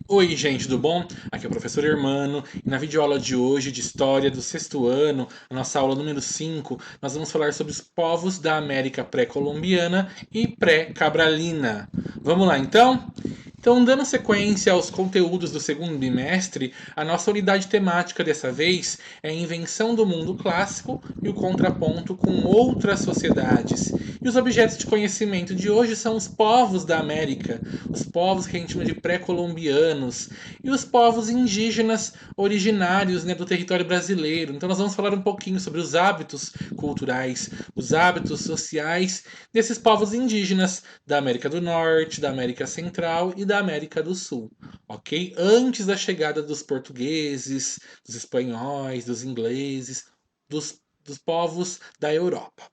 Oi, gente, tudo bom? Aqui é o professor Hermano e na videoaula de hoje de História do sexto ano, a nossa aula número 5, nós vamos falar sobre os povos da América pré-colombiana e pré-cabralina. Vamos lá, então? Então, dando sequência aos conteúdos do segundo bimestre, a nossa unidade temática dessa vez é a invenção do mundo clássico e o contraponto com outras sociedades. E os objetos de conhecimento de hoje são os povos da América, os povos que a gente chama de pré-colombianos e os povos indígenas originários, né, do território brasileiro. Então nós vamos falar um pouquinho sobre os hábitos culturais, os hábitos sociais desses povos indígenas da América do Norte, da América Central e da América do Sul, ok? Antes da chegada dos portugueses, dos espanhóis, dos ingleses, dos povos da Europa.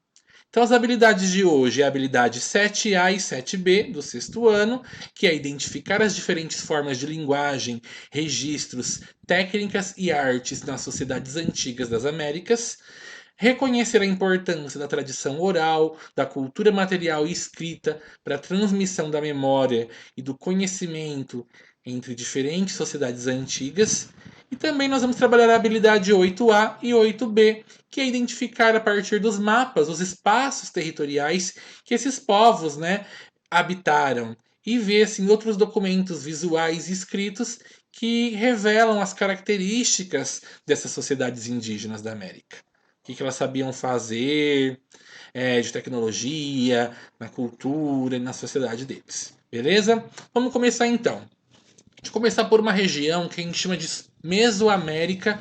Então, as habilidades de hoje é a habilidade 7A e 7B do sexto ano, que é identificar as diferentes formas de linguagem, registros, técnicas e artes nas sociedades antigas das Américas, reconhecer a importância da tradição oral, da cultura material e escrita para a transmissão da memória e do conhecimento entre diferentes sociedades antigas. E também nós vamos trabalhar a habilidade 8A e 8B, que é identificar a partir dos mapas os espaços territoriais que esses povos, né, habitaram e ver assim, outros documentos visuais e escritos que revelam as características dessas sociedades indígenas da América. O que elas sabiam fazer de tecnologia, na cultura e na sociedade deles. Beleza? Vamos começar então. Deixa eu começar por uma região que a gente chama de Mesoamérica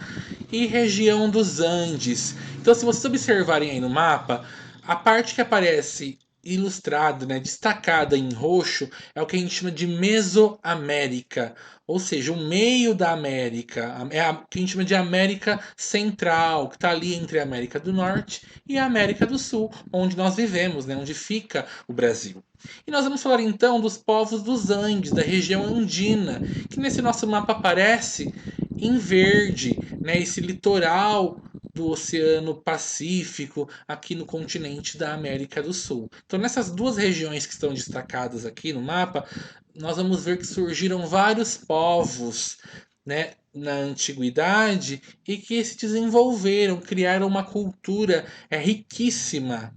e região dos Andes. Então, se vocês observarem aí no mapa, a parte que aparece ilustrada, né, destacada em roxo, é o que a gente chama de Mesoamérica, ou seja, o meio da América, é o que a gente chama de América Central, que está ali entre a América do Norte e a América do Sul, onde nós vivemos, né, onde fica o Brasil. E nós vamos falar então dos povos dos Andes, da região andina, que nesse nosso mapa aparece em verde, né, esse litoral do Oceano Pacífico aqui no continente da América do Sul. Então, nessas duas regiões que estão destacadas aqui no mapa, nós vamos ver que surgiram vários povos, né, na antiguidade e que se desenvolveram, criaram uma cultura riquíssima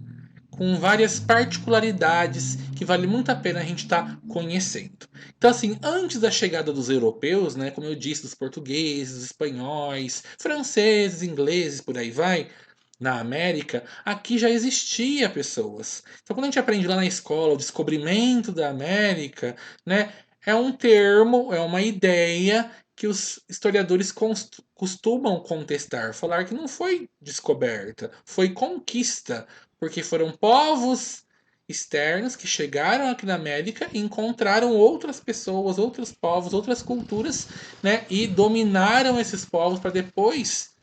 com várias particularidades que vale muito a pena a gente estar conhecendo. Então, assim, antes da chegada dos europeus, né, como eu disse, dos portugueses, espanhóis, franceses, ingleses, por aí vai, na América, aqui já existia pessoas. Então, quando a gente aprende lá na escola o descobrimento da América, né, é um termo, é uma ideia que os historiadores costumam contestar, falar que não foi descoberta, foi conquista, porque foram povos externos que chegaram aqui na América e encontraram outras pessoas, outros povos, outras culturas, né, e dominaram esses povos para depois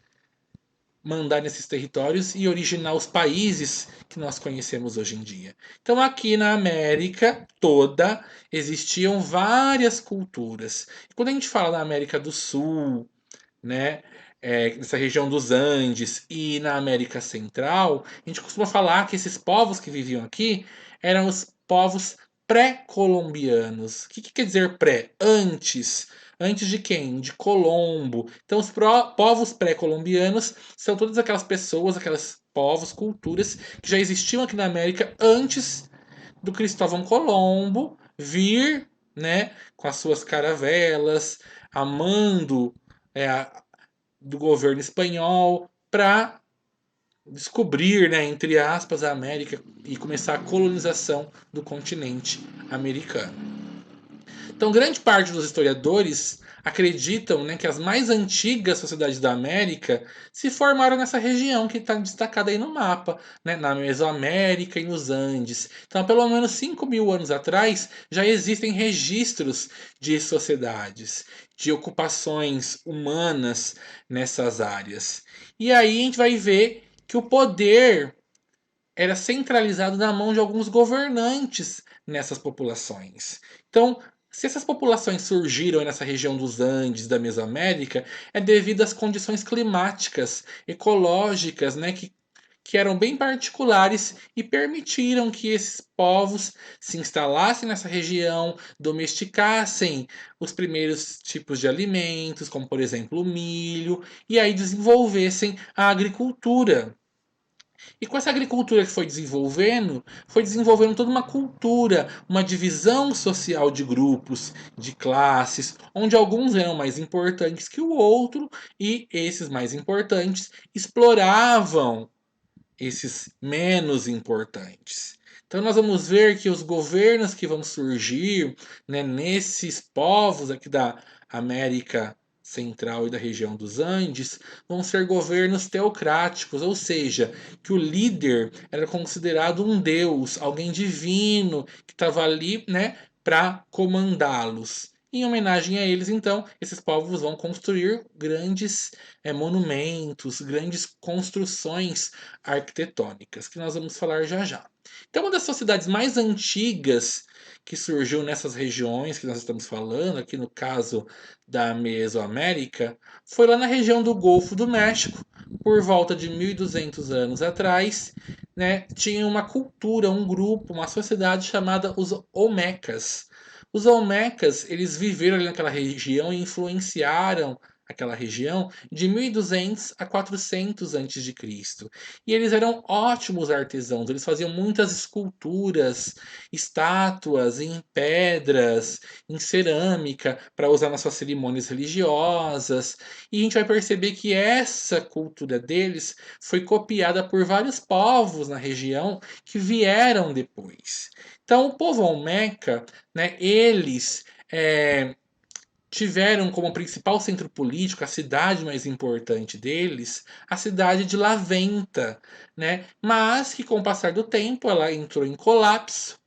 mandar nesses territórios e originar os países que nós conhecemos hoje em dia. Então, aqui na América toda existiam várias culturas. E quando a gente fala na América do Sul, né, nessa região dos Andes e na América Central, a gente costuma falar que esses povos que viviam aqui eram os povos pré-colombianos. O que quer dizer pré? Antes. Antes de quem? De Colombo. Então, os povos pré-colombianos são todas aquelas pessoas, aquelas povos, culturas que já existiam aqui na América antes do Cristóvão Colombo vir, né, com as suas caravelas, amando do governo espanhol para descobrir, né, entre aspas, a América e começar a colonização do continente americano. Então, grande parte dos historiadores acreditam, né, que as mais antigas sociedades da América se formaram nessa região que está destacada aí no mapa, né, na Mesoamérica e nos Andes. Então, há pelo menos 5.000 anos atrás, já existem registros de sociedades, de ocupações humanas nessas áreas. E aí a gente vai ver que o poder era centralizado na mão de alguns governantes nessas populações. Então, se essas populações surgiram nessa região dos Andes, da Mesoamérica, é devido às condições climáticas, ecológicas, né, que eram bem particulares e permitiram que esses povos se instalassem nessa região, domesticassem os primeiros tipos de alimentos, como por exemplo o milho, e aí desenvolvessem a agricultura. E com essa agricultura que foi desenvolvendo toda uma cultura, uma divisão social de grupos, de classes, onde alguns eram mais importantes que o outro, e esses mais importantes exploravam esses menos importantes. Então nós vamos ver que os governos que vão surgir, né, nesses povos aqui da América Central e da região dos Andes vão ser governos teocráticos, ou seja, que o líder era considerado um deus, alguém divino que estava ali, né, para comandá-los. Em homenagem a eles, então, esses povos vão construir grandes monumentos, grandes construções arquitetônicas, que nós vamos falar já já. Então, uma das sociedades mais antigas que surgiu nessas regiões que nós estamos falando, aqui no caso da Mesoamérica, foi lá na região do Golfo do México, por volta de 1200 anos atrás, né, tinha uma cultura, um grupo, uma sociedade chamada os Olmecas. Os Olmecas, eles viveram ali naquela região e influenciaram aquela região de 1200 a 400 antes de Cristo. E eles eram ótimos artesãos, eles faziam muitas esculturas, estátuas em pedras, em cerâmica, para usar nas suas cerimônias religiosas. E a gente vai perceber que essa cultura deles foi copiada por vários povos na região que vieram depois. Então, o povo Olmeca, né, eles tiveram como principal centro político, a cidade mais importante deles, a cidade de Laventa, né? Mas que com o passar do tempo ela entrou em colapso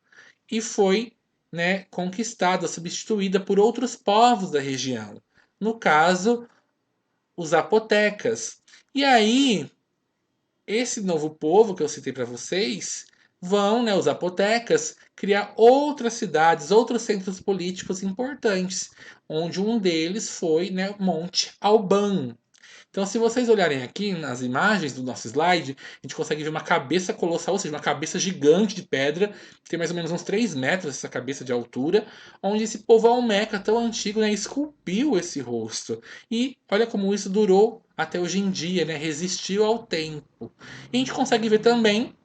e foi, né, conquistada, substituída por outros povos da região. No caso, os zapotecas. E aí, esse novo povo que eu citei para vocês vão, né, os zapotecas, criar outras cidades, outros centros políticos importantes, onde um deles foi, né, Monte Alban. Então, se vocês olharem aqui nas imagens do nosso slide, a gente consegue ver uma cabeça colossal, ou seja, uma cabeça gigante de pedra, que tem mais ou menos uns 3 metros essa cabeça de altura, onde esse povo Olmeca tão antigo, né, esculpiu esse rosto. E olha como isso durou até hoje em dia, né, resistiu ao tempo. E a gente consegue ver também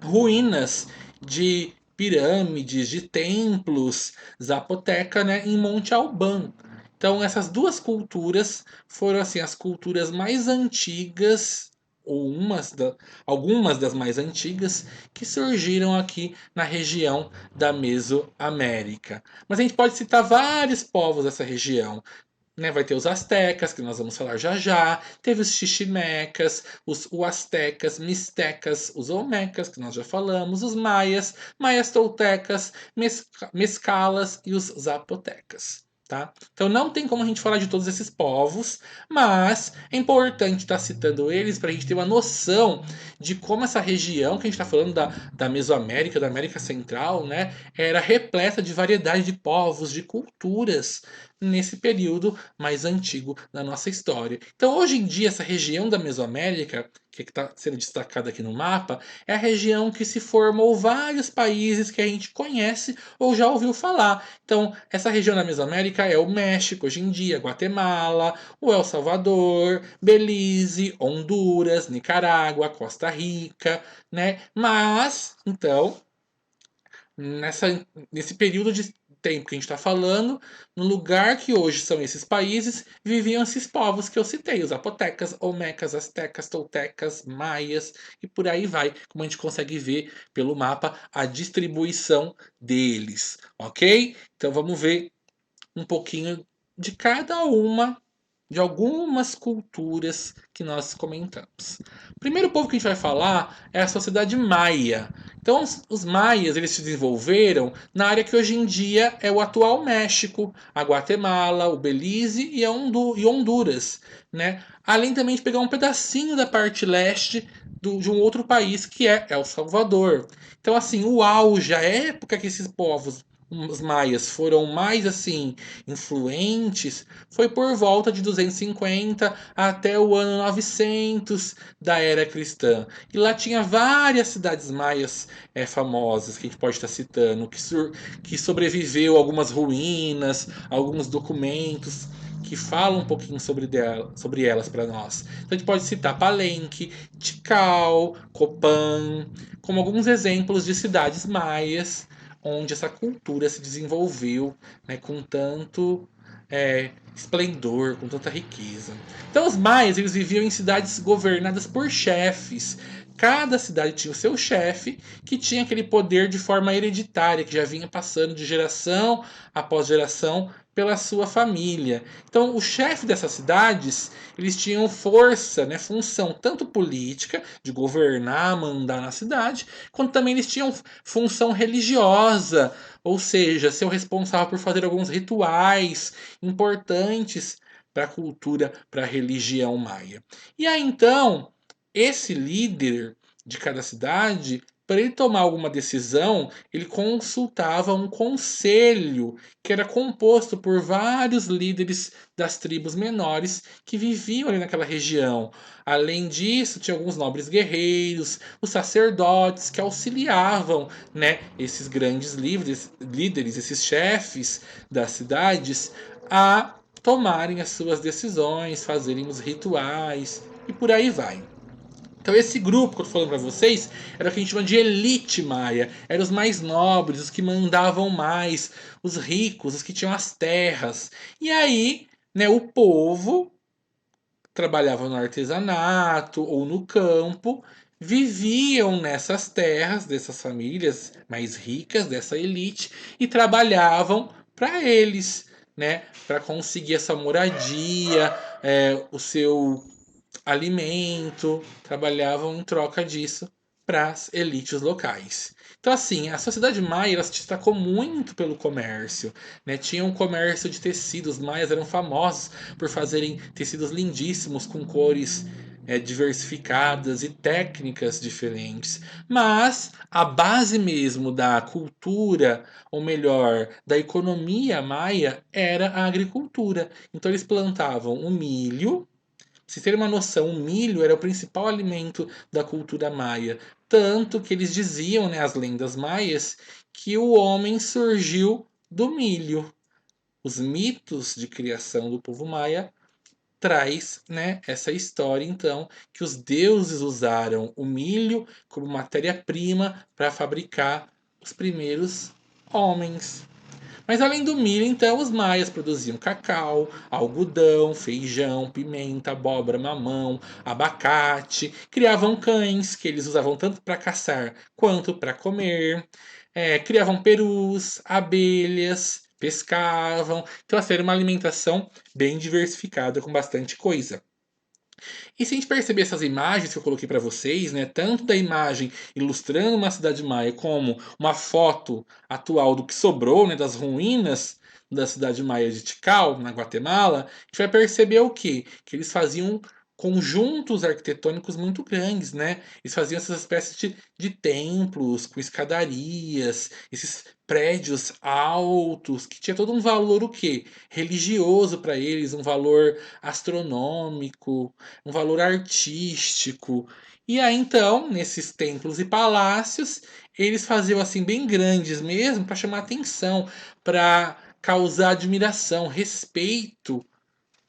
ruínas de pirâmides, de templos zapoteca, né, em Monte Alban. Então essas duas culturas foram assim as culturas mais antigas ou algumas das mais antigas que surgiram aqui na região da Mesoamérica. Mas a gente pode citar vários povos dessa região, né, vai ter os astecas, que nós vamos falar já já. Teve os xiximecas, os huastecas, mistecas, os olmecas, que nós já falamos, os maias, maias toltecas, mescalas e os zapotecas. Tá? Então não tem como a gente falar de todos esses povos, mas é importante estar citando eles para a gente ter uma noção de como essa região que a gente está falando da Mesoamérica, da América Central, né, era repleta de variedade de povos, de culturas nesse período mais antigo da nossa história. Então, hoje em dia, essa região da Mesoamérica, que está sendo destacada aqui no mapa, é a região que se formou vários países que a gente conhece ou já ouviu falar. Então, essa região da Mesoamérica é o México, hoje em dia, Guatemala, o El Salvador, Belize, Honduras, Nicarágua, Costa Rica, né? Mas, então, nesse período de tempo que a gente está falando, no lugar que hoje são esses países, viviam esses povos que eu citei, os zapotecas, olmecas, astecas, toltecas, maias e por aí vai, como a gente consegue ver pelo mapa a distribuição deles, ok? Então vamos ver um pouquinho de cada uma de algumas culturas que nós comentamos. O primeiro povo que a gente vai falar é a sociedade maia. Então, os maias eles se desenvolveram na área que hoje em dia é o atual México, a Guatemala, o Belize e Honduras, né? Além também de pegar um pedacinho da parte leste de um outro país que é El Salvador. Então, assim, o auge, a época que esses povos os maias foram mais assim influentes foi por volta de 250 até o ano 900 da era cristã. E lá tinha várias cidades maias famosas que a gente pode estar citando, que sobreviveu algumas ruínas, alguns documentos que falam um pouquinho sobre elas para nós. Então a gente pode citar Palenque, Tikal, Copan, como alguns exemplos de cidades maias onde essa cultura se desenvolveu, né, com tanto esplendor, com tanta riqueza. Então os maias eles viviam em cidades governadas por chefes. Cada cidade tinha o seu chefe, que tinha aquele poder de forma hereditária, que já vinha passando de geração após geração pela sua família. Então, o chefe dessas cidades, eles tinham força, né, função tanto política, de governar, mandar na cidade, quanto também eles tinham função religiosa, ou seja, ser o responsável por fazer alguns rituais importantes para a cultura, para a religião maia. E aí então, esse líder de cada cidade, para ele tomar alguma decisão, ele consultava um conselho que era composto por vários líderes das tribos menores que viviam ali naquela região. Além disso, tinha alguns nobres guerreiros, os sacerdotes que auxiliavam, né, esses grandes líderes, esses chefes das cidades, a tomarem as suas decisões, fazerem os rituais e por aí vai. Então esse grupo que eu tô falando para vocês era o que a gente chama de elite maia. Eram os mais nobres, os que mandavam mais, os ricos, os que tinham as terras. E aí, né, o povo trabalhava no artesanato ou no campo, viviam nessas terras dessas famílias mais ricas, dessa elite, e trabalhavam para eles, né, para conseguir essa moradia, o seu alimento, trabalhavam em troca disso para as elites locais. Então, assim, a sociedade maia ela se destacou muito pelo comércio, né? Tinha um comércio de tecidos, os maias eram famosos por fazerem tecidos lindíssimos com cores diversificadas e técnicas diferentes. Mas a base mesmo da cultura, ou melhor, da economia maia, era a agricultura. Então eles plantavam o milho. Pra vocês terem uma noção, o milho era o principal alimento da cultura maia. Tanto que eles diziam, né, as lendas maias, que o homem surgiu do milho. Os mitos de criação do povo maia traz, né, essa história então que os deuses usaram o milho como matéria-prima para fabricar os primeiros homens. Mas além do milho, então, os maias produziam cacau, algodão, feijão, pimenta, abóbora, mamão, abacate, criavam cães, que eles usavam tanto para caçar quanto para comer, criavam perus, abelhas, pescavam. Então, assim, era uma alimentação bem diversificada, com bastante coisa. E se a gente perceber essas imagens que eu coloquei para vocês, né, tanto da imagem ilustrando uma cidade maia, como uma foto atual do que sobrou, né, das ruínas da cidade maia de Tikal, na Guatemala, a gente vai perceber o quê? Que eles faziam conjuntos arquitetônicos muito grandes, né? Eles faziam essas espécies de templos com escadarias, esses prédios altos, que tinha todo um valor o quê? Religioso para eles, um valor astronômico, um valor artístico. E aí então, nesses templos e palácios, eles faziam assim bem grandes mesmo para chamar atenção, para causar admiração, respeito,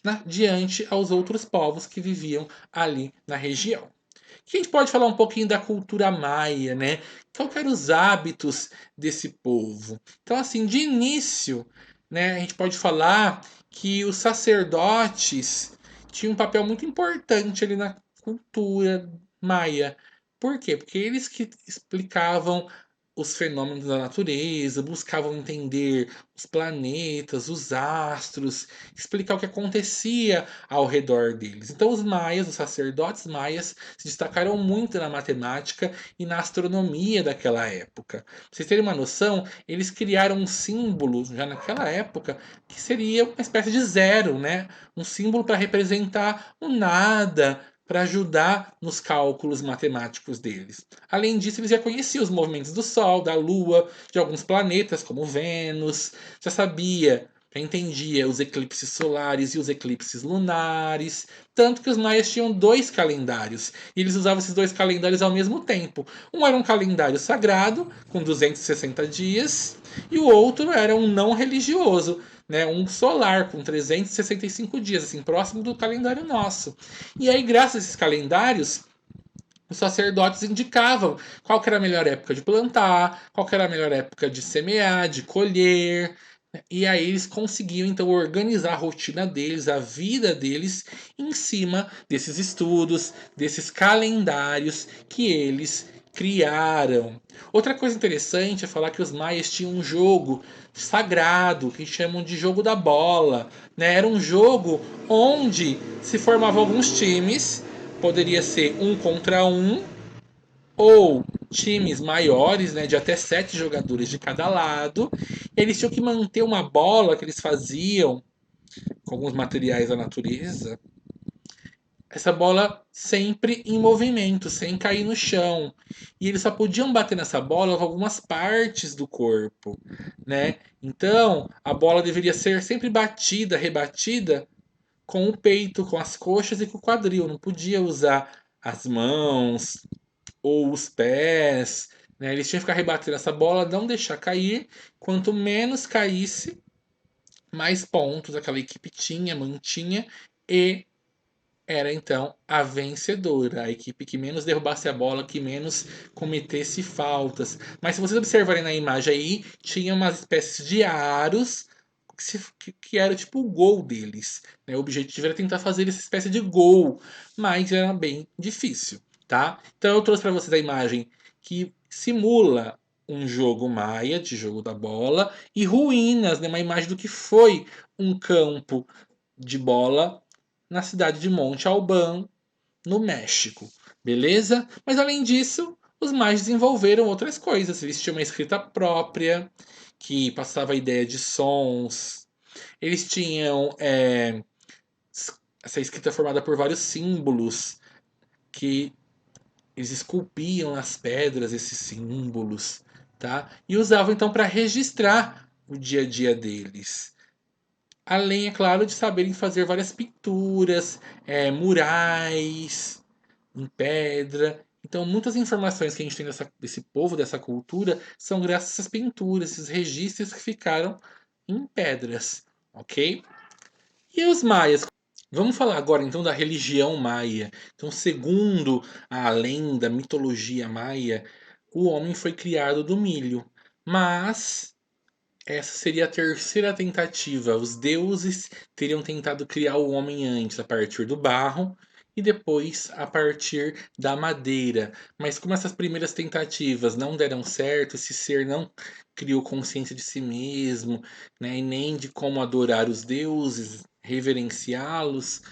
né, diante aos outros povos que viviam ali na região. Que a gente pode falar um pouquinho da cultura maia, né? Qual que eram os hábitos desse povo? Então, assim, de início, né, a gente pode falar que os sacerdotes tinham um papel muito importante ali na cultura maia. Por quê? Porque eles que explicavam os fenômenos da natureza, buscavam entender os planetas, os astros, explicar o que acontecia ao redor deles. Então, os maias, os sacerdotes maias, se destacaram muito na matemática e na astronomia daquela época. Pra vocês terem uma noção, eles criaram um símbolo já naquela época que seria uma espécie de zero, né? Um símbolo para representar o nada, para ajudar nos cálculos matemáticos deles. Além disso, eles já conheciam os movimentos do Sol, da Lua, de alguns planetas, como Vênus, já sabia, já entendia os eclipses solares e os eclipses lunares, tanto que os maias tinham dois calendários, e eles usavam esses dois calendários ao mesmo tempo. Um era um calendário sagrado, com 260 dias, e o outro era um não religioso, né, um solar com 365 dias, assim, próximo do calendário nosso. E aí, graças a esses calendários, os sacerdotes indicavam qual que era a melhor época de plantar, qual que era a melhor época de semear, de colher. E aí eles conseguiam então organizar a rotina deles, a vida deles, em cima desses estudos, desses calendários que eles criaram. Outra coisa interessante é falar que os maias tinham um jogo sagrado que chamam de jogo da bola, né? Era um jogo onde se formavam alguns times, poderia ser um contra um ou times maiores, né, de até 7 jogadores de cada lado. Eles tinham que manter uma bola que eles faziam com alguns materiais da natureza, essa bola sempre em movimento, sem cair no chão. E eles só podiam bater nessa bola com algumas partes do corpo, né? Então, a bola deveria ser sempre batida, rebatida com o peito, com as coxas e com o quadril. Não podia usar as mãos ou os pés, né? Eles tinham que ficar rebatendo essa bola, não deixar cair. Quanto menos caísse, mais pontos aquela equipe tinha, mantinha e era então a vencedora, a equipe que menos derrubasse a bola, que menos cometesse faltas. Mas se vocês observarem na imagem aí, tinha umas espécies de aros que era tipo o gol deles, né? O objetivo era tentar fazer essa espécie de gol, mas era bem difícil, tá? Então eu trouxe para vocês a imagem que simula um jogo maia, de jogo da bola, e ruínas, né? Uma imagem do que foi um campo de bola na cidade de Monte Alban, no México, beleza? Mas além disso, os mais desenvolveram outras coisas. Eles tinham uma escrita própria, que passava a ideia de sons. Eles tinham essa escrita formada por vários símbolos que eles esculpiam nas pedras esses símbolos, tá? E usavam então para registrar o dia a dia deles. Além, é claro, de saberem fazer várias pinturas, murais em pedra. Então, muitas informações que a gente tem desse povo, dessa cultura, são graças a essas pinturas, esses registros que ficaram em pedras, ok? E os maias? Vamos falar agora então da religião maia. Então, segundo a lenda, a mitologia maia, o homem foi criado do milho. Mas essa seria a terceira tentativa. Os deuses teriam tentado criar o homem antes a partir do barro e depois a partir da madeira. Mas como essas primeiras tentativas não deram certo, esse ser não criou consciência de si mesmo, né, e nem de como adorar os deuses, reverenciá-los,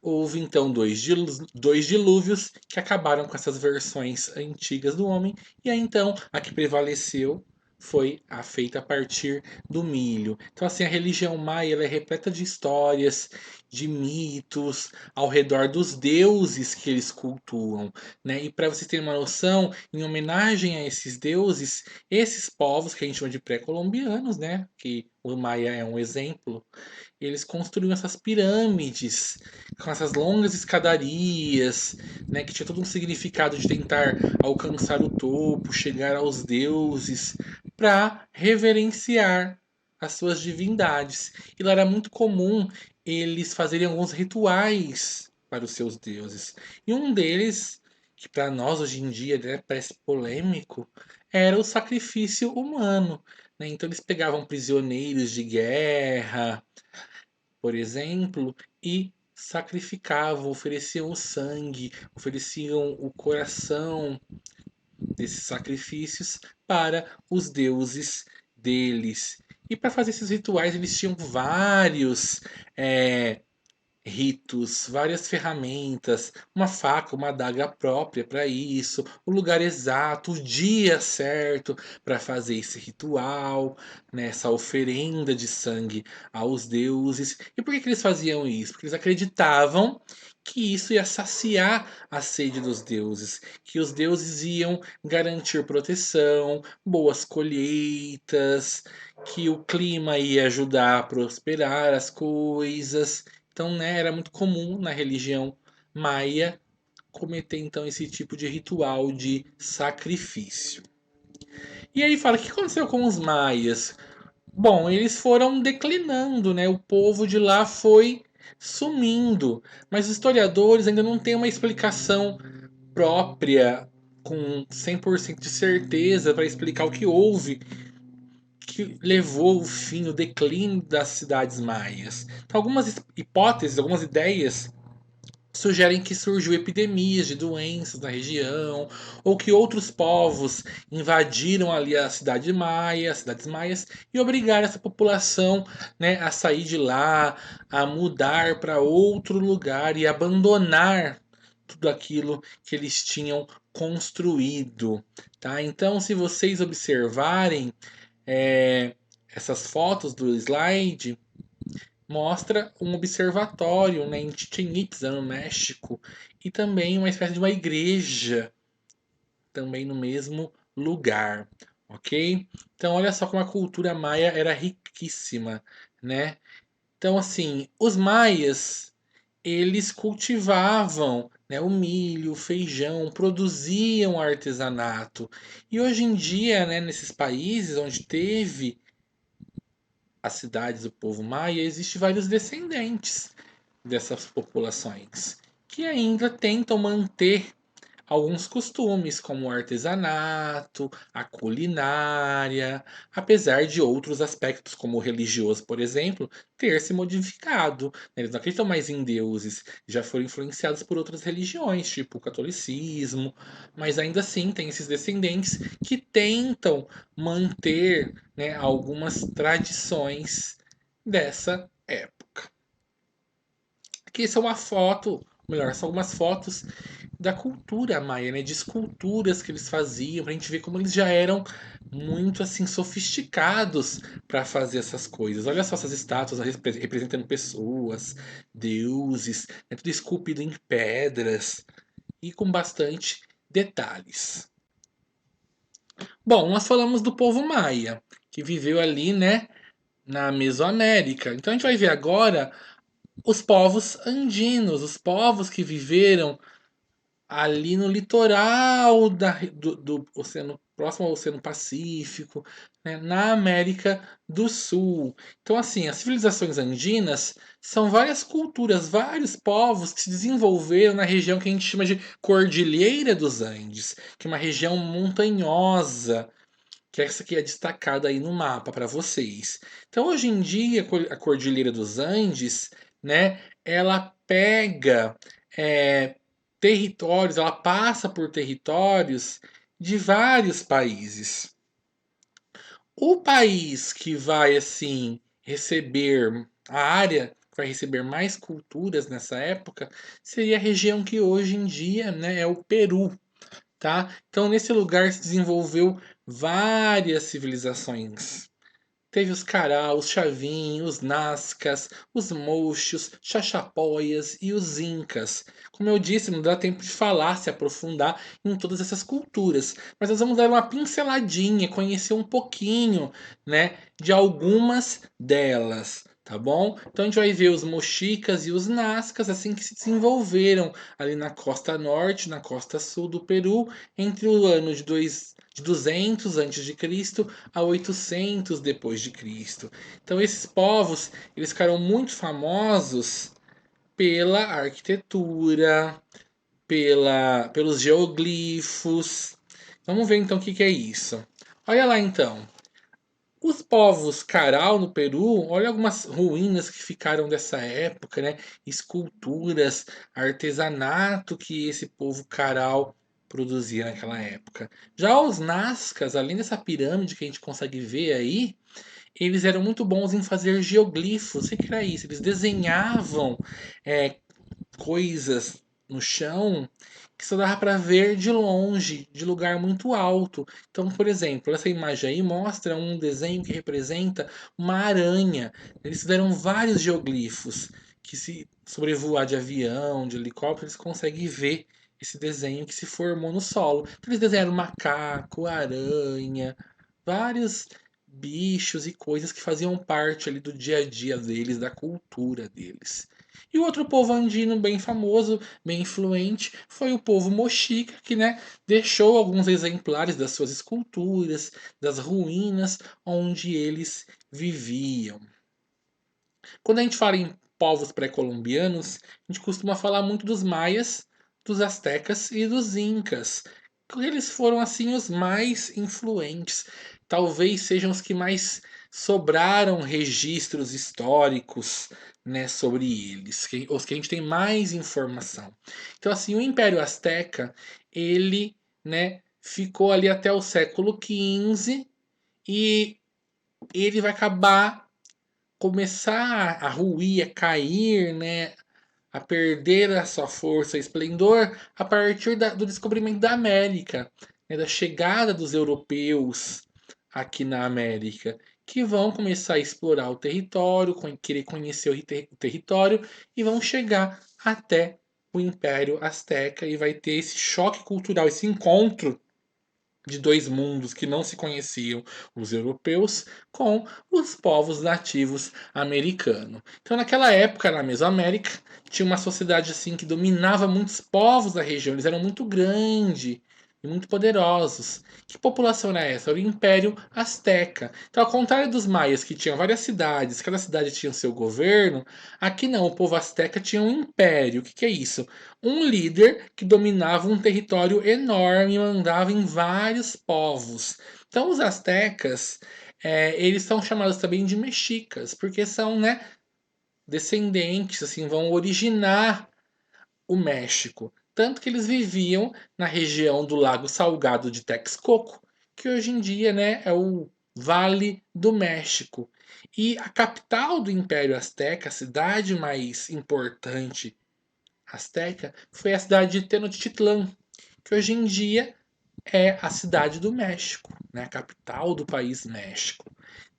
houve então dois dilúvios que acabaram com essas versões antigas do homem, e aí então a que prevaleceu foi a feita a partir do milho. Então, assim, a religião maia ela é repleta de histórias, de mitos ao redor dos deuses que eles cultuam, né? E para vocês terem uma noção, em homenagem a esses deuses, esses povos que a gente chama de pré-colombianos, né? Que o maia é um exemplo, eles construíam essas pirâmides com essas longas escadarias, né, que tinha todo um significado de tentar alcançar o topo, chegar aos deuses, para reverenciar as suas divindades. E lá era muito comum eles fazerem alguns rituais para os seus deuses. E um deles, que para nós hoje em dia, né, parece polêmico, era o sacrifício humano. Né? Então eles pegavam prisioneiros de guerra, por exemplo, e sacrificavam, ofereciam o sangue, ofereciam o coração desses sacrifícios para os deuses deles. E para fazer esses rituais, eles tinham vários é, ritos, várias ferramentas, uma faca, uma adaga própria para isso, o lugar exato, o dia certo para fazer esse ritual, né, essa oferenda de sangue aos deuses. E por que que eles faziam isso? Porque eles acreditavam que isso ia saciar a sede dos deuses, que os deuses iam garantir proteção, boas colheitas, que o clima ia ajudar a prosperar as coisas. Então, né, era muito comum na religião maia cometer então esse tipo de ritual de sacrifício. E aí fala, o que aconteceu com os maias? Bom, eles foram declinando, né? O povo de lá foi sumindo, mas os historiadores ainda não têm uma explicação própria com 100% de certeza para explicar o que houve que levou o fim, o declínio das cidades maias. Então, algumas hipóteses, algumas ideias sugerem que surgiu epidemias de doenças na região, ou que outros povos invadiram ali a cidade maia, as cidades maias, e obrigaram essa população, né, a sair de lá, a mudar para outro lugar e abandonar tudo aquilo que eles tinham construído, tá? Então, se vocês observarem essas fotos do slide, mostra um observatório, né, em Chichen Itza, no México, e também uma espécie de uma igreja, também no mesmo lugar, ok? Então, olha só como a cultura maia era riquíssima, né? Então, assim, os maias, eles cultivavam, né, o milho, o feijão, produziam artesanato. E hoje em dia, né, nesses países onde teve as cidades do povo maia, existem vários descendentes dessas populações que ainda tentam manter alguns costumes, como o artesanato, a culinária, apesar de outros aspectos, como o religioso, por exemplo, ter se modificado. Eles não acreditam mais em deuses, já foram influenciados por outras religiões, tipo o catolicismo, mas ainda assim tem esses descendentes que tentam manter, né, algumas tradições dessa época. Aqui essa é uma foto, melhor, são algumas fotos da cultura maia, né? De esculturas que eles faziam, pra gente ver como eles já eram muito assim sofisticados para fazer essas coisas. Olha só essas estátuas representando pessoas, deuses, né? Tudo esculpido em pedras e com bastante detalhes. Bom, nós falamos do povo maia, que viveu ali, né, na Mesoamérica. Então a gente vai ver agora os povos andinos, os povos que viveram ali no litoral do oceano, próximo ao Oceano Pacífico, né, na América do Sul. Então, assim, as civilizações andinas são várias culturas, vários povos que se desenvolveram na região que a gente chama de Cordilheira dos Andes, que é uma região montanhosa, que essa aqui é destacada aí no mapa para vocês. Então, hoje em dia, a Cordilheira dos Andes, né, ela pega é, territórios, ela passa por territórios de vários países. O país que vai assim receber a área que vai receber mais culturas nessa época seria a região que hoje em dia, né, é o Peru, tá? Então nesse lugar se desenvolveu várias civilizações. Teve os Cará, os Chavin, os Nazcas, os Mochos, Chachapoias e os Incas. Como eu disse, não dá tempo de falar, se aprofundar em todas essas culturas, mas nós vamos dar uma pinceladinha, conhecer um pouquinho, né, de algumas delas. Tá bom? Então a gente vai ver os mochicas e os nazcas assim que se desenvolveram ali na costa norte, na costa sul do Peru, entre o ano de 200 antes de Cristo a 800 depois de Cristo. Então esses povos, eles ficaram muito famosos pela arquitetura, pelos geoglifos. Vamos ver então o que é isso. Olha lá então. Os povos Caral no Peru, olha algumas ruínas que ficaram dessa época, né? Esculturas, artesanato que esse povo Caral produzia naquela época. Já os Nazcas, além dessa pirâmide que a gente consegue ver aí, eles eram muito bons em fazer geoglifos. O que era isso? Eles desenhavam é, coisas no chão que só dava para ver de longe, de lugar muito alto. Então, por exemplo, essa imagem aí mostra um desenho que representa uma aranha. Eles fizeram vários geoglifos que, se sobrevoar de avião, de helicóptero, eles conseguem ver esse desenho que se formou no solo. Então, eles desenharam macaco, aranha, vários bichos e coisas que faziam parte ali do dia a dia deles, da cultura deles. E o outro povo andino bem famoso, bem influente, foi o povo Mochica, que, né, deixou alguns exemplares das suas esculturas, das ruínas onde eles viviam. Quando a gente fala em povos pré-colombianos, a gente costuma falar muito dos maias, dos astecas e dos incas. Eles foram assim os mais influentes, talvez sejam os que mais sobraram registros históricos, né, sobre eles, os que a gente tem mais informação. Então assim, o Império Azteca, ele, né, ficou ali até o século XV e ele vai acabar começar a ruir, a cair, né, a perder a sua força e esplendor a partir do descobrimento da América, né, da chegada dos europeus aqui na América, que vão começar a explorar o território, querer conhecer o território e vão chegar até o Império Azteca e vai ter esse choque cultural, esse encontro de dois mundos que não se conheciam, os europeus com os povos nativos americanos. Então, naquela época, na Mesoamérica, tinha uma sociedade assim que dominava muitos povos da região, eles eram muito grandes e muito poderosos. Que população era essa? Era o Império Azteca. Então, ao contrário dos maias, que tinham várias cidades, cada cidade tinha seu governo, aqui não, o povo azteca tinha um império. O que é isso? Um líder que dominava um território enorme e mandava em vários povos. Então, os astecas, eles são chamados também de mexicas, porque são, né, descendentes, assim, vão originar o México. Tanto que eles viviam na região do Lago Salgado de Texcoco, que hoje em dia, né, é o Vale do México. E a capital do Império Azteca, a cidade mais importante asteca foi a cidade de Tenochtitlan, que hoje em dia é a cidade do México, né, a capital do país México.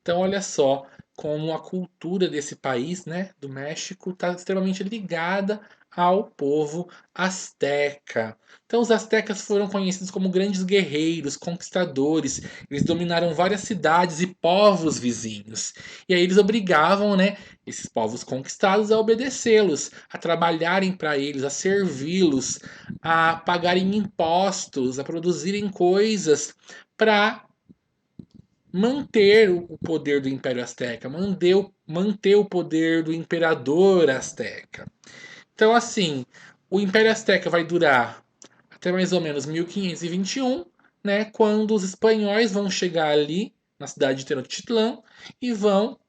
Então, olha só como a cultura desse país, né, do México, está extremamente ligada ao povo asteca. Então, os astecas foram conhecidos como grandes guerreiros, conquistadores. Eles dominaram várias cidades e povos vizinhos. E aí eles obrigavam, né, esses povos conquistados a obedecê-los, a trabalharem para eles, a servi-los, a pagarem impostos, a produzirem coisas para manter o poder do Império Azteca, manter o poder do imperador Azteca. Então, assim, o Império Azteca vai durar até mais ou menos 1521, né, quando os espanhóis vão chegar ali na cidade de Tenochtitlan e vão,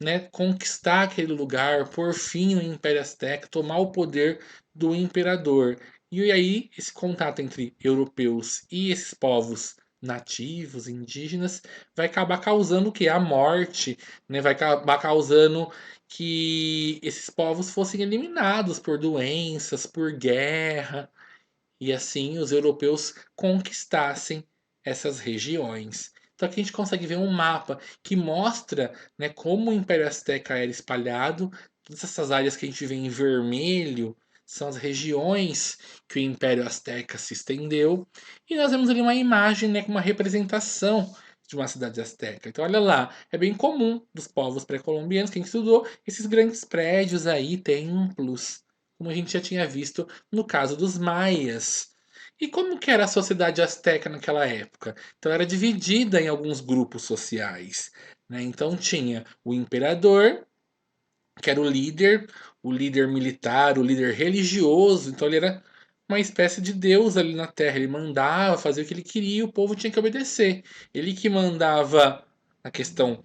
né, conquistar aquele lugar, por fim no Império Azteca, tomar o poder do imperador. E aí esse contato entre europeus e esses povos nativos, indígenas, vai acabar causando o que? A morte, né? Vai acabar causando que esses povos fossem eliminados por doenças, por guerra, e assim os europeus conquistassem essas regiões. Então aqui a gente consegue ver um mapa que mostra, né, como o Império Azteca era espalhado. Todas essas áreas que a gente vê em vermelho são as regiões que o Império Azteca se estendeu. E nós vemos ali uma imagem, né, com uma representação de uma cidade azteca. Então olha lá, é bem comum dos povos pré-colombianos que a gente estudou esses grandes prédios aí, templos, como a gente já tinha visto no caso dos maias. E como que era a sociedade asteca naquela época? Então era dividida em alguns grupos sociais, né? Então tinha o imperador, que era o líder militar, o líder religioso. Então ele era uma espécie de deus ali na Terra. Ele mandava fazer o que ele queria, e o povo tinha que obedecer. Ele que mandava na questão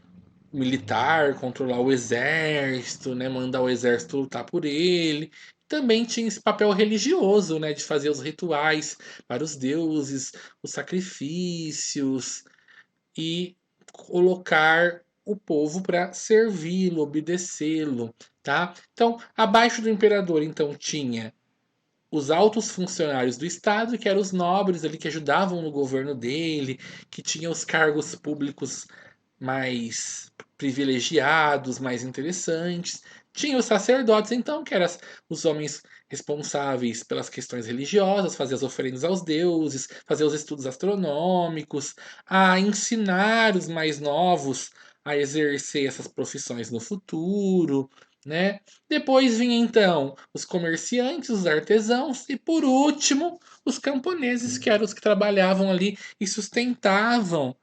militar, controlar o exército, né, mandar o exército lutar por ele. Também tinha esse papel religioso, né, de fazer os rituais para os deuses, os sacrifícios e colocar o povo para servi-lo, obedecê-lo, tá? Então, abaixo do imperador, então, tinha os altos funcionários do Estado, que eram os nobres ali que ajudavam no governo dele, que tinham os cargos públicos mais privilegiados, mais interessantes. Tinha os sacerdotes, então, que eram os homens responsáveis pelas questões religiosas, fazer as oferendas aos deuses, fazer os estudos astronômicos, a ensinar os mais novos a exercer essas profissões no futuro, né? Depois vinha então os comerciantes, os artesãos e por último os camponeses, que eram os que trabalhavam ali e sustentavam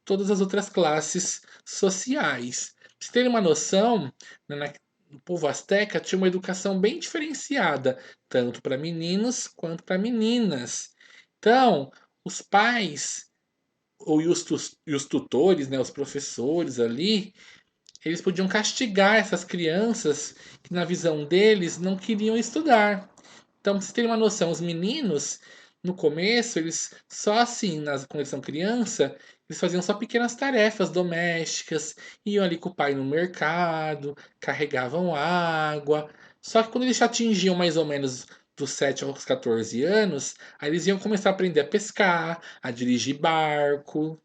todas as outras classes sociais. Pra vocês terem uma noção, né, o povo asteca tinha uma educação bem diferenciada, tanto para meninos quanto para meninas. Então, os pais e os tutores, né, os professores ali, eles podiam castigar essas crianças que, na visão deles, não queriam estudar. Então, pra vocês terem uma noção, os meninos, no começo, eles só assim, quando eles são criança, eles faziam só pequenas tarefas domésticas, iam ali com o pai no mercado, carregavam água. Só que quando eles já atingiam mais ou menos dos 7 aos 14 anos, aí eles iam começar a aprender a pescar, a dirigir barco.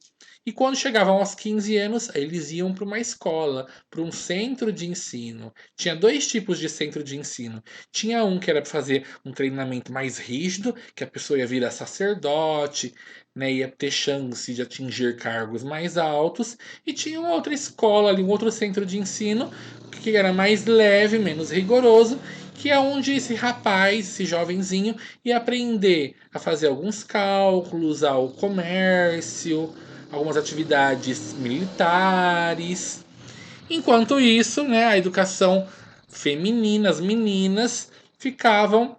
E quando chegavam aos 15 anos, eles iam para uma escola, para um centro de ensino. Tinha dois tipos de centro de ensino. Tinha um que era para fazer um treinamento mais rígido, que a pessoa ia virar sacerdote, né, ia ter chance de atingir cargos mais altos. E tinha uma outra escola ali, um outro centro de ensino, que era mais leve, menos rigoroso, que é onde esse rapaz, esse jovenzinho, ia aprender a fazer alguns cálculos, ao comércio, algumas atividades militares. Enquanto isso, né, a educação feminina, as meninas ficavam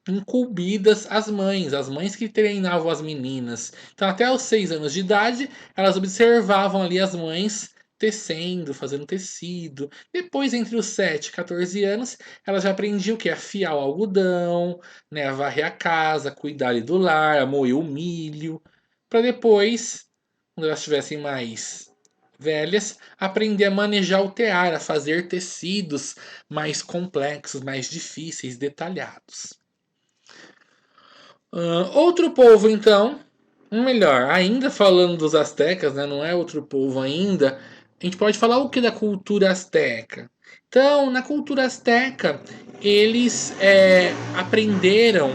incumbidas as mães que treinavam as meninas. Então, até os 6 anos de idade, elas observavam ali as mães tecendo, fazendo tecido. Depois, entre os 7 e 14 anos, elas já aprendiam o que? A fiar o algodão, né, a varrer a casa, cuidar ali do lar, a moer o milho, para depois, quando elas estivessem mais velhas, aprender a manejar o tear, a fazer tecidos mais complexos, mais difíceis, detalhados. Outro povo, então, melhor, ainda falando dos astecas, né, não é outro povo ainda, a gente pode falar o que da cultura asteca? Então, na cultura asteca, eles aprenderam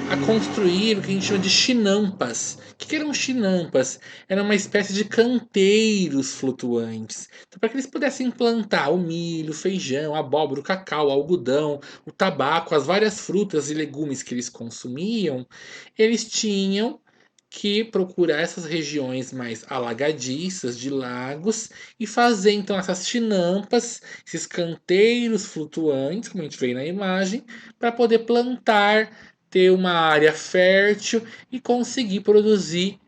a construir o que a gente chama de chinampas. O que eram chinampas? Era uma espécie de canteiros flutuantes. Então, para que eles pudessem plantar o milho, o feijão, a abóbora, o cacau, o algodão, o tabaco, as várias frutas e legumes que eles consumiam, eles tinham que procurar essas regiões mais alagadiças de lagos e fazer então essas chinampas, esses canteiros flutuantes, como a gente vê na imagem, para poder plantar, ter uma área fértil e conseguir produzir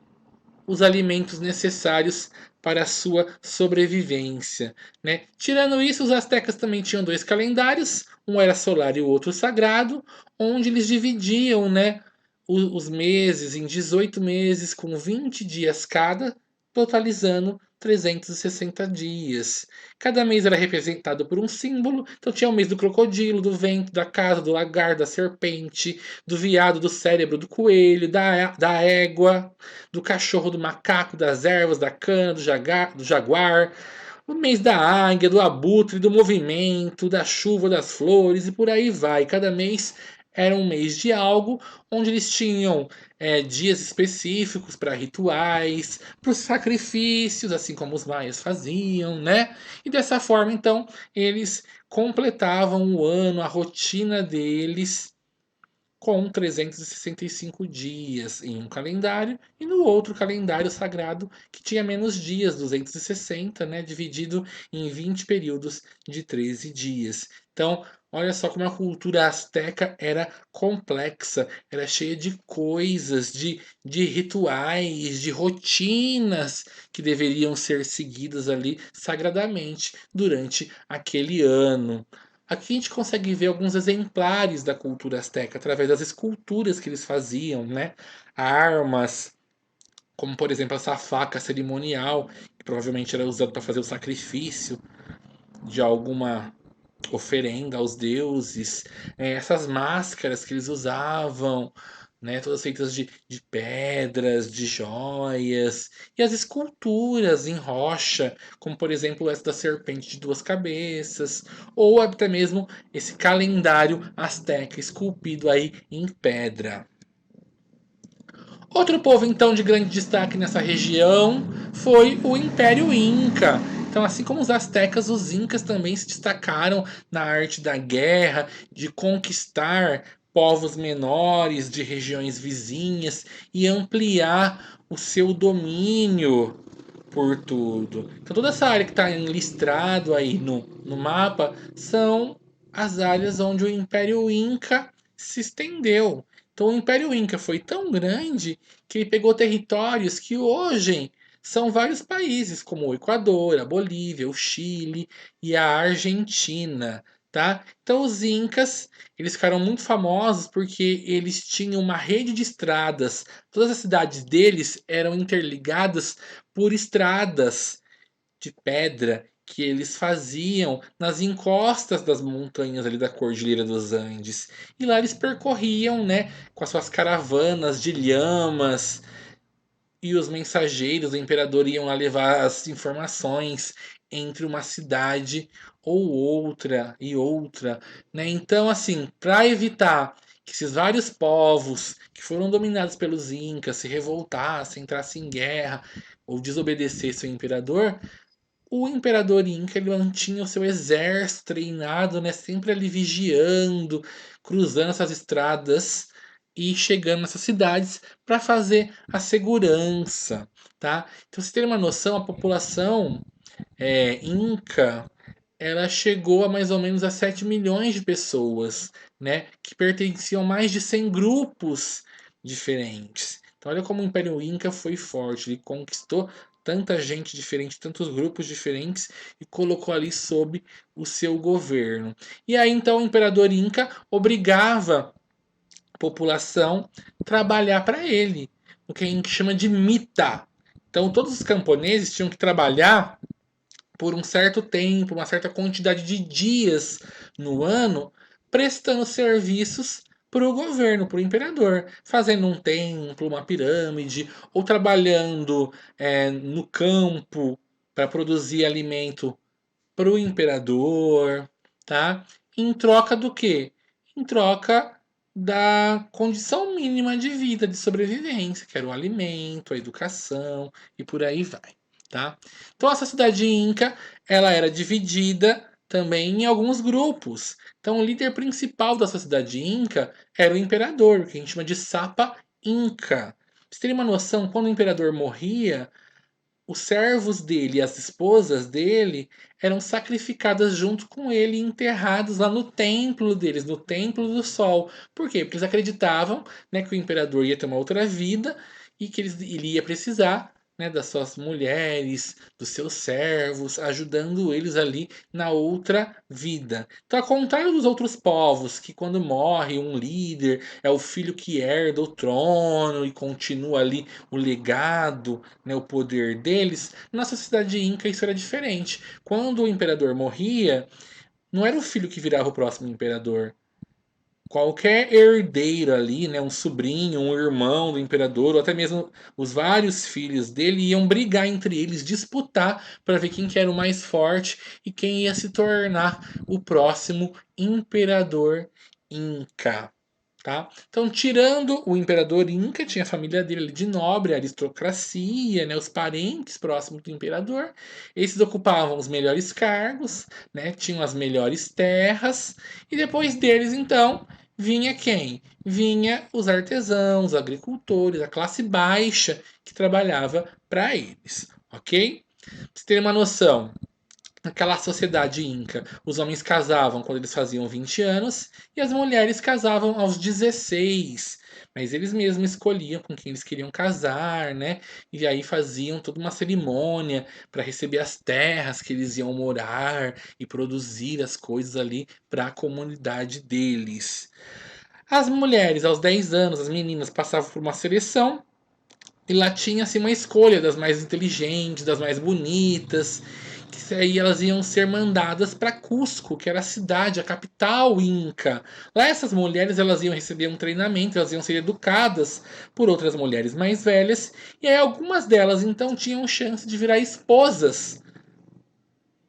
os alimentos necessários para a sua sobrevivência, né? Tirando isso, os astecas também tinham dois calendários, um era solar e o outro sagrado, onde eles dividiam, né, os meses em 18 meses com 20 dias cada, totalizando 360 dias. Cada mês era representado por um símbolo, então tinha o mês do crocodilo, do vento, da casa, do lagarto, da serpente, do veado, do cérebro, do coelho, da égua, do cachorro, do macaco, das ervas, da cana, do jaguar, o mês da águia, do abutre, do movimento, da chuva, das flores e por aí vai. Cada mês era um mês de algo, onde eles tinham dias específicos para rituais, para os sacrifícios, assim como os maias faziam, né? E dessa forma, então, eles completavam o ano, a rotina deles com 365 dias em um calendário e no outro calendário sagrado que tinha menos dias, 260, né, dividido em 20 períodos de 13 dias. Então, olha só como a cultura asteca era complexa, era cheia de coisas, de rituais, de rotinas que deveriam ser seguidas ali sagradamente durante aquele ano. Aqui a gente consegue ver alguns exemplares da cultura asteca através das esculturas que eles faziam, né? Armas, como por exemplo essa faca cerimonial, provavelmente era usado para fazer o sacrifício de alguma oferenda aos deuses, essas máscaras que eles usavam, né, todas feitas de pedras, de joias, e as esculturas em rocha, como por exemplo essa da serpente de duas cabeças, ou até mesmo esse calendário asteca esculpido aí em pedra. Outro povo então de grande destaque nessa região foi o Império Inca. Então, assim como os astecas, os incas também se destacaram na arte da guerra, de conquistar povos menores de regiões vizinhas e ampliar o seu domínio por tudo. Então, toda essa área que está listrado aí no mapa são as áreas onde o Império Inca se estendeu. Então, o Império Inca foi tão grande que ele pegou territórios que hoje são vários países, como o Equador, a Bolívia, o Chile e a Argentina, tá? Então, os Incas, eles ficaram muito famosos porque eles tinham uma rede de estradas. Todas as cidades deles eram interligadas por estradas de pedra que eles faziam nas encostas das montanhas ali da Cordilheira dos Andes. E lá eles percorriam, né, com as suas caravanas de lhamas, e os mensageiros do imperador iam lá levar as informações entre uma cidade ou outra e outra, né? Então, assim, para evitar que esses vários povos que foram dominados pelos incas se revoltassem, entrassem em guerra ou desobedecessem ao imperador, o imperador Inca ele mantinha o seu exército treinado, né, sempre ali vigiando, cruzando essas estradas e chegando nessas cidades para fazer a segurança, tá? Então, você tem uma noção, a população Inca ela chegou a mais ou menos a 7 milhões de pessoas, né, que pertenciam a mais de 100 grupos diferentes. Então, olha como o Império Inca foi forte, ele conquistou tanta gente diferente, tantos grupos diferentes e colocou ali sob o seu governo. E aí então o imperador Inca obrigava a população a trabalhar para ele, o que a gente chama de mita. Então todos os camponeses tinham que trabalhar por um certo tempo, uma certa quantidade de dias no ano, prestando serviços para o governo, para o imperador, fazendo um templo, uma pirâmide, ou trabalhando no campo para produzir alimento para o imperador, tá? Em troca do quê? Em troca da condição mínima de vida, de sobrevivência, que era o alimento, a educação e por aí vai, tá? Então essa cidade inca, ela era dividida também em alguns grupos. Então o líder principal da sociedade inca era o imperador, que a gente chama de Sapa Inca. Pra você ter uma noção, quando o imperador morria, os servos dele e as esposas dele eram sacrificadas junto com ele e enterrados lá no templo deles, no Templo do Sol. Por quê? Porque eles acreditavam, né, que o imperador ia ter uma outra vida e que ele ia precisar, né, das suas mulheres, dos seus servos, ajudando eles ali na outra vida. Então, ao contrário dos outros povos, que quando morre um líder, é o filho que herda o trono e continua ali o legado, né, o poder deles, na sociedade inca isso era diferente. Quando o imperador morria, não era o filho que virava o próximo imperador. Qualquer herdeiro ali, né, um sobrinho, um irmão do imperador, ou até mesmo os vários filhos dele iam brigar entre eles, disputar para ver quem que era o mais forte e quem ia se tornar o próximo imperador inca. Tá? Então, tirando o imperador Inca, tinha a família dele ali de nobre, a aristocracia, né, os parentes próximos do imperador. Esses ocupavam os melhores cargos, né, tinham as melhores terras, e depois deles, então, vinha quem? Vinha os artesãos, os agricultores, a classe baixa que trabalhava para eles, ok? Pra você ter uma noção, naquela sociedade inca, os homens casavam quando eles faziam 20 anos e as mulheres casavam aos 16. Mas eles mesmos escolhiam com quem eles queriam casar, né? E aí faziam toda uma cerimônia para receber as terras que eles iam morar e produzir as coisas ali para a comunidade deles. As mulheres, aos 10 anos, as meninas passavam por uma seleção E lá tinha assim, uma escolha das mais inteligentes, das mais bonitas, que aí elas iam ser mandadas para Cusco, que era a cidade, a capital inca. Lá essas mulheres elas iam receber um treinamento, elas iam ser educadas por outras mulheres mais velhas, e aí algumas delas então tinham chance de virar esposas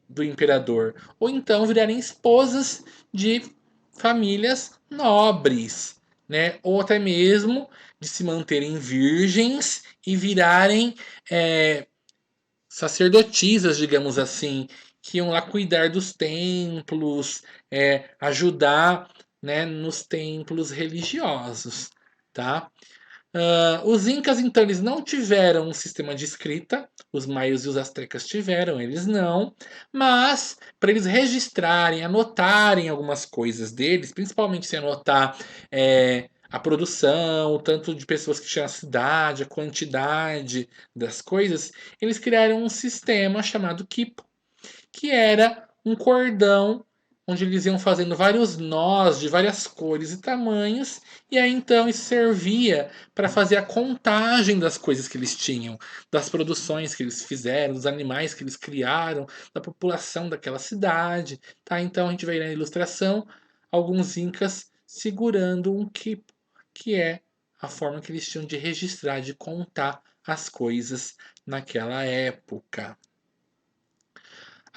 do imperador, ou então virarem esposas de famílias nobres, né? Ou até mesmo de se manterem virgens e virarem é, sacerdotisas, digamos assim, que iam lá cuidar dos templos, ajudar, né, nos templos religiosos, tá? Os incas, então, eles não tiveram um sistema de escrita, os maias e os astecas tiveram, eles não, mas para eles registrarem, anotarem algumas coisas deles, principalmente se anotar a produção, o tanto de pessoas que tinha na cidade, a quantidade das coisas, eles criaram um sistema chamado quipo, que era um cordão onde eles iam fazendo vários nós de várias cores e tamanhos, e aí então isso servia para fazer a contagem das coisas que eles tinham, das produções que eles fizeram, dos animais que eles criaram, da população daquela cidade, tá? Então a gente vê na ilustração alguns incas segurando um quipo, que é a forma que eles tinham de registrar, de contar as coisas naquela época.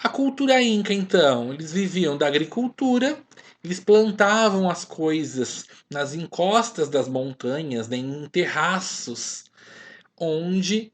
A cultura inca, então, eles viviam da agricultura, eles plantavam as coisas nas encostas das montanhas, né, em terraços, onde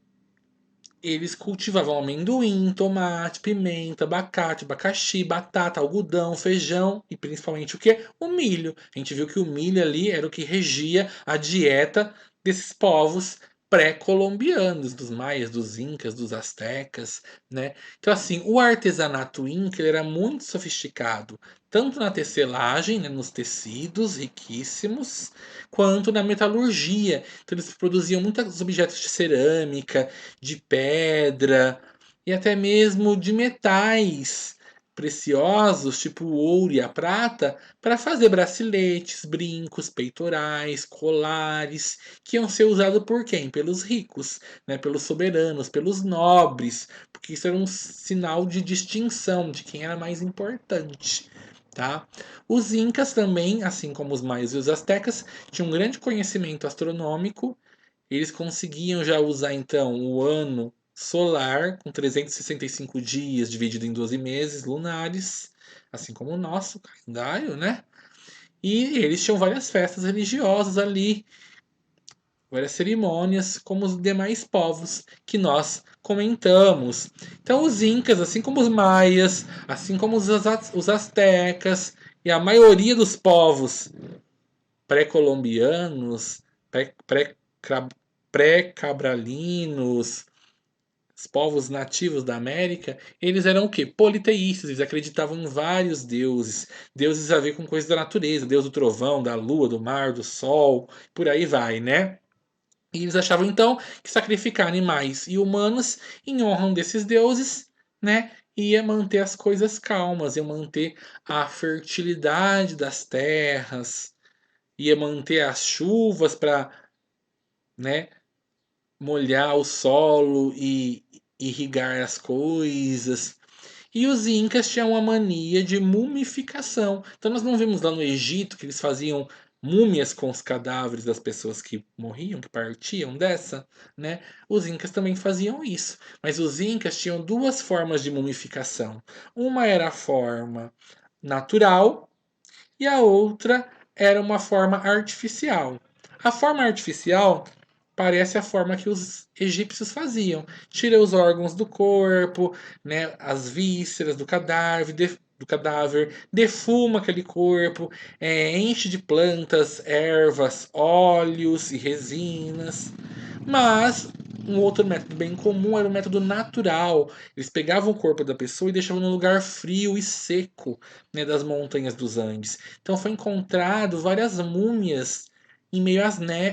eles cultivavam amendoim, tomate, pimenta, abacate, abacaxi, batata, algodão, feijão e principalmente o que? O milho. A gente viu que o milho ali era o que regia a dieta desses povos pré-colombianos, dos maias, dos incas, dos astecas, né? Então assim, o artesanato inca ele era muito sofisticado, tanto na tecelagem, né, nos tecidos riquíssimos, quanto na metalurgia. Então eles produziam muitos objetos de cerâmica, de pedra e até mesmo de metais preciosos, tipo o ouro e a prata, para fazer braceletes, brincos, peitorais, colares, que iam ser usados por quem? Pelos ricos, né? Pelos soberanos, pelos nobres, porque isso era um sinal de distinção de quem era mais importante. Tá? Os incas também, assim como os maias e os astecas, tinham um grande conhecimento astronômico. Eles conseguiam já usar então o ano solar com 365 dias dividido em 12 meses lunares, assim como o nosso calendário, né? E eles tinham várias festas religiosas ali, várias cerimônias, como os demais povos que nós comentamos. Então, os incas, assim como os maias, assim como os astecas e a maioria dos povos pré-colombianos, pré- pré-cabralinos, os povos nativos da América, eles eram o quê? Politeístas, eles acreditavam em vários deuses. Deuses a ver com coisas da natureza, deus do trovão, da lua, do mar, do sol, por aí vai, né? E eles achavam então que sacrificar animais e humanos em honra desses deuses, né, ia manter as coisas calmas, ia manter a fertilidade das terras, ia manter as chuvas para, né, molhar o solo e irrigar as coisas. E os incas tinham uma mania de mumificação. Então nós não vimos lá no Egito que eles faziam múmias com os cadáveres das pessoas que morriam, que partiam dessa, né? Os incas também faziam isso. Mas os incas tinham duas formas de mumificação. Uma era a forma natural e a outra era uma forma artificial. A forma artificial parece a forma que os egípcios faziam. Tira os órgãos do corpo, né, as vísceras do cadáver, defuma aquele corpo, enche de plantas, ervas, óleos e resinas. Mas um outro método bem comum era o método natural. Eles pegavam o corpo da pessoa e deixavam num lugar frio e seco, né, das montanhas dos Andes. Então foi encontrado várias múmias em meio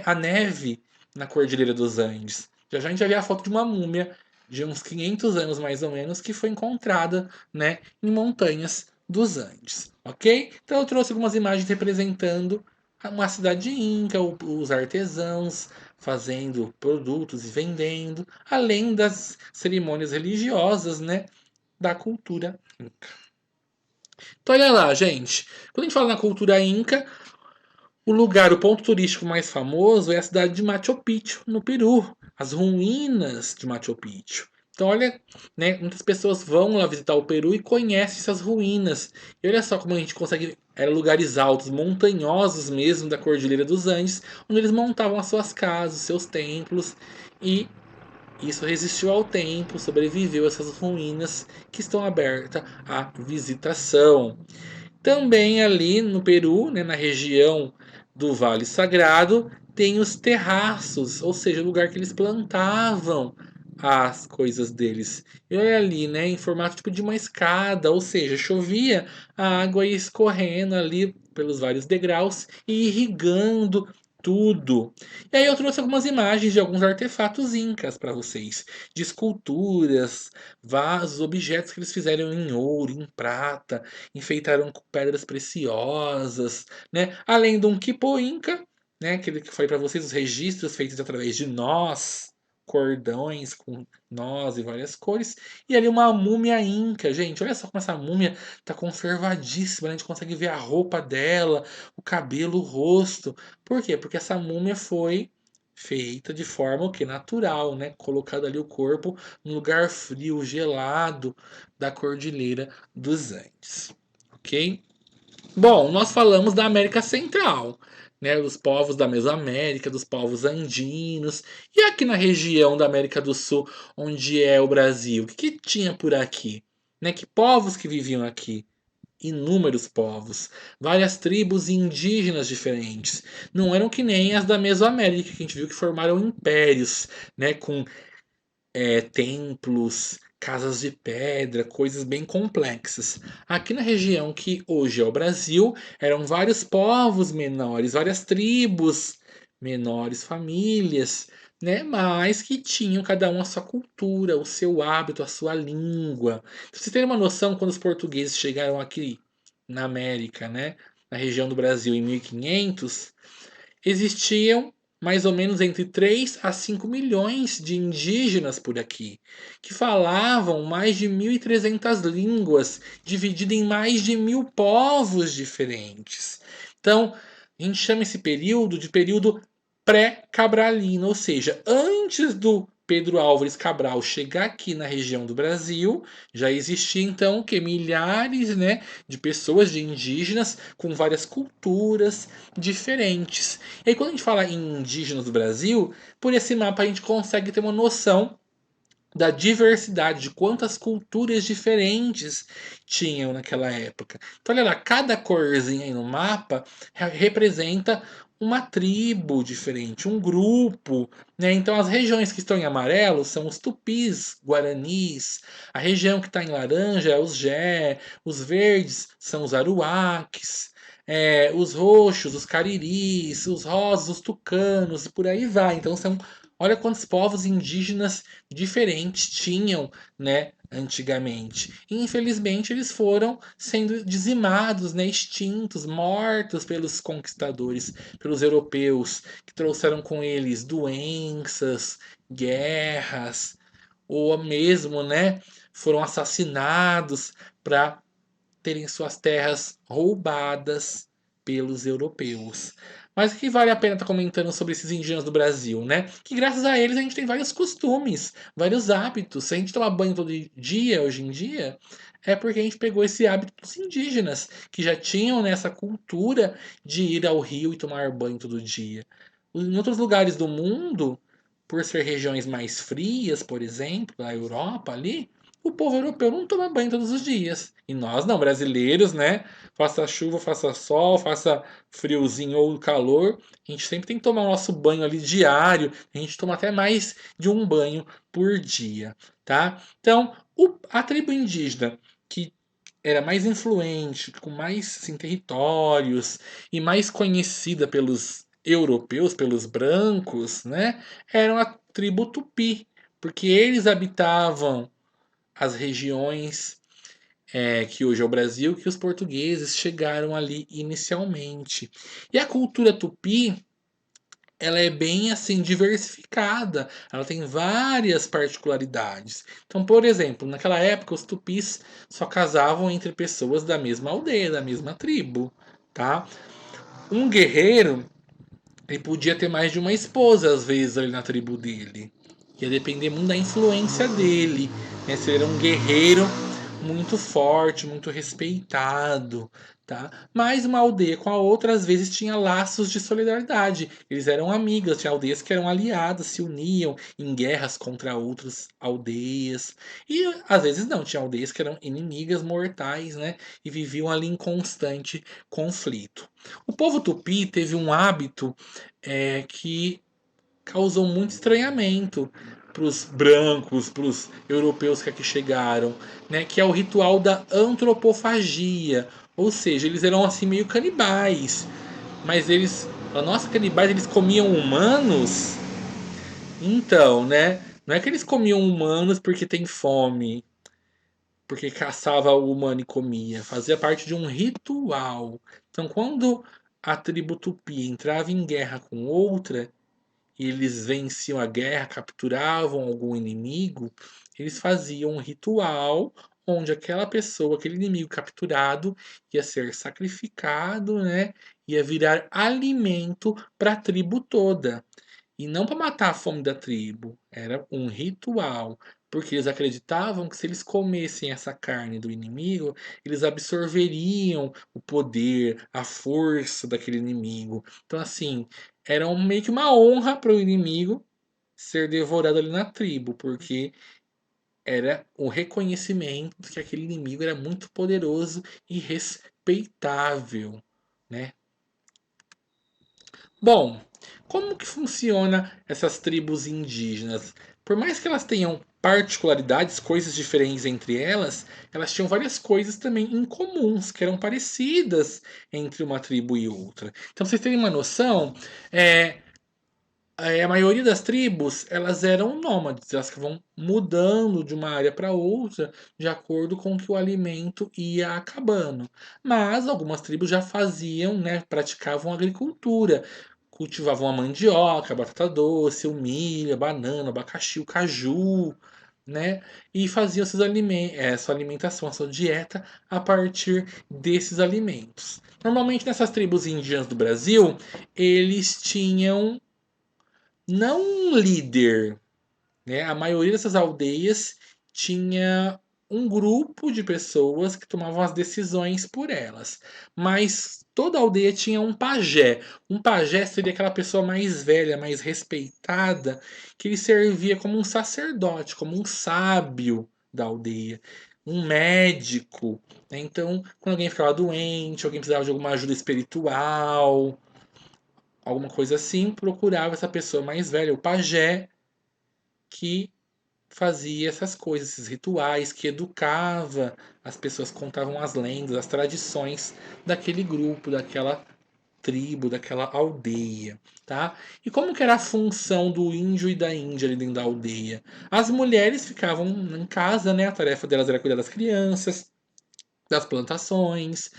à neve na Cordilheira dos Andes. Já já a gente vai ver a foto de uma múmia de uns 500 anos mais ou menos que foi encontrada, né, em montanhas dos Andes, ok? Então eu trouxe algumas imagens representando uma cidade inca, os artesãos, fazendo produtos e vendendo, além das cerimônias religiosas, né, da cultura inca. Então olha lá, gente. Quando a gente fala na cultura inca, o ponto turístico mais famoso é a cidade de Machu Picchu, no Peru, as ruínas de Machu Picchu. Então, olha, né, muitas pessoas vão lá visitar o Peru e conhecem essas ruínas. E olha só como a gente consegue. Eram lugares altos, montanhosos mesmo, da Cordilheira dos Andes, onde eles montavam as suas casas, os seus templos. E isso resistiu ao tempo, sobreviveu a essas ruínas que estão abertas à visitação. Também ali no Peru, né, na região do Vale Sagrado, tem os terraços, ou seja, o lugar que eles plantavam as coisas deles. E olha ali, né, em formato tipo de uma escada, ou seja, chovia, a água ia escorrendo ali pelos vários degraus e irrigando tudo. E aí eu trouxe algumas imagens de alguns artefatos incas para vocês, de esculturas, vasos, objetos que eles fizeram em ouro, em prata, enfeitaram com pedras preciosas, né? Além de um quipo inca, né? Aquele que foi para vocês os registros feitos através de nós, cordões com nós e várias cores, e ali uma múmia inca, gente. Olha só como essa múmia tá conservadíssima, né? A gente consegue ver a roupa dela, o cabelo, o rosto. Por quê? Porque essa múmia foi feita de forma o que natural, né? Colocado ali o corpo num lugar frio, gelado da Cordilheira dos Andes, ok? Bom, nós falamos da América Central, né? Dos povos da Mesoamérica, dos povos andinos. E aqui na região da América do Sul, onde é o Brasil, o que, que tinha por aqui? Né? Que povos que viviam aqui? Inúmeros povos, várias tribos indígenas diferentes. Não eram que nem as da Mesoamérica, que a gente viu que formaram impérios, né? Com templos, casas de pedra, coisas bem complexas. Aqui na região que hoje é o Brasil, eram vários povos menores, várias tribos menores, famílias, né? Mas que tinham cada um a sua cultura, o seu hábito, a sua língua. Pra vocês terem uma noção, quando os portugueses chegaram aqui na América, né? Na região do Brasil em 1500, existiam mais ou menos entre 3 a 5 milhões de indígenas por aqui, que falavam mais de 1.300 línguas, divididas em mais de 1.000 povos diferentes. Então, a gente chama esse período de período pré-cabralino, ou seja, antes do Pedro Álvares Cabral chegar aqui na região do Brasil, já existia então que milhares, né, de pessoas, de indígenas com várias culturas diferentes. E aí, quando a gente fala em indígenas do Brasil, por esse mapa a gente consegue ter uma noção da diversidade, de quantas culturas diferentes tinham naquela época. Então, olha lá, cada corzinha aí no mapa representa uma tribo diferente, um grupo, né? Então, as regiões que estão em amarelo são os tupis, guaranis, a região que está em laranja é os jé, os verdes são os aruaques, os roxos, os cariris, os rosas, os tucanos, por aí vai. Então, olha quantos povos indígenas diferentes tinham, né, antigamente. E, infelizmente, eles foram sendo dizimados, né, extintos, mortos pelos conquistadores, pelos europeus, que trouxeram com eles doenças, guerras, ou mesmo, né, foram assassinados para terem suas terras roubadas pelos europeus. Mas o que vale a pena estar comentando sobre esses indígenas do Brasil, né? Que graças a eles a gente tem vários costumes, vários hábitos. Se a gente toma banho todo dia hoje em dia, é porque a gente pegou esse hábito dos indígenas, que já tinham nessa cultura de ir ao rio e tomar banho todo dia. Em outros lugares do mundo, por ser regiões mais frias, por exemplo, a Europa ali, o povo europeu não toma banho todos os dias. E nós não, brasileiros, né? Faça chuva, faça sol, faça friozinho ou calor, a gente sempre tem que tomar o nosso banho ali diário. A gente toma até mais de um banho por dia, tá? Então, a tribo indígena que era mais influente, com mais assim, territórios e mais conhecida pelos europeus, pelos brancos, né? Era a tribo Tupi, porque eles habitavam as regiões que hoje é o Brasil, que os portugueses chegaram ali inicialmente. E a cultura tupi ela é bem assim diversificada, ela tem várias particularidades. Então, por exemplo, naquela época os tupis só casavam entre pessoas da mesma aldeia, da mesma tribo, tá? Um guerreiro, ele podia ter mais de uma esposa às vezes ali na tribo dele. Ia depender muito da influência dele, né? Se ele era um guerreiro muito forte, muito respeitado, tá? Mas uma aldeia com a outra às vezes tinha laços de solidariedade. Eles eram amigas, tinha aldeias que eram aliadas, se uniam em guerras contra outras aldeias. E às vezes não, tinha aldeias que eram inimigas mortais, né? E viviam ali em constante conflito. O povo tupi teve um hábito que causou muito estranhamento para os brancos, para os europeus que aqui chegaram, né? Que é o ritual da antropofagia, ou seja, eles eram assim meio canibais, mas eles, nossa, canibais, eles comiam humanos? Então, né? Não é que eles comiam humanos porque tem fome, porque caçava o humano e comia, fazia parte de um ritual. Então, quando a tribo tupi entrava em guerra com outra, e eles venciam a guerra, capturavam algum inimigo, eles faziam um ritual onde aquela pessoa, aquele inimigo capturado, ia ser sacrificado, né? Ia virar alimento para a tribo toda. E não para matar a fome da tribo, era um ritual, porque eles acreditavam que se eles comessem essa carne do inimigo, eles absorveriam o poder, a força daquele inimigo. Então, assim, era meio que uma honra para o inimigo ser devorado ali na tribo, porque era o reconhecimento que aquele inimigo era muito poderoso e respeitável, né? Bom, como que funciona essas tribos indígenas? Por mais que elas tenham particularidades, coisas diferentes entre elas, elas tinham várias coisas também incomuns, que eram parecidas entre uma tribo e outra. Então, pra vocês terem uma noção, é, a maioria das tribos, elas eram nômades, elas vão mudando de uma área para outra de acordo com que o alimento ia acabando. Mas algumas tribos já faziam, né, praticavam agricultura, cultivavam a mandioca, a batata doce, o milho, a banana, o abacaxi, o caju, né, e faziam seus alimentos, sua alimentação, a sua dieta a partir desses alimentos. Normalmente nessas tribos indígenas do Brasil, eles tinham não um líder, né? A maioria dessas aldeias tinha um grupo de pessoas que tomavam as decisões por elas. Mas toda aldeia tinha um pajé. Um pajé seria aquela pessoa mais velha, mais respeitada, que ele servia como um sacerdote, como um sábio da aldeia. Um médico, né? Então, quando alguém ficava doente, alguém precisava de alguma ajuda espiritual, alguma coisa assim, procurava essa pessoa mais velha, o pajé, que fazia essas coisas, esses rituais, que educava as pessoas, contavam as lendas, as tradições daquele grupo, daquela tribo, daquela aldeia, tá? E como que era a função do índio e da índia ali dentro da aldeia? As mulheres ficavam em casa, né? A tarefa delas era cuidar das crianças, das plantações,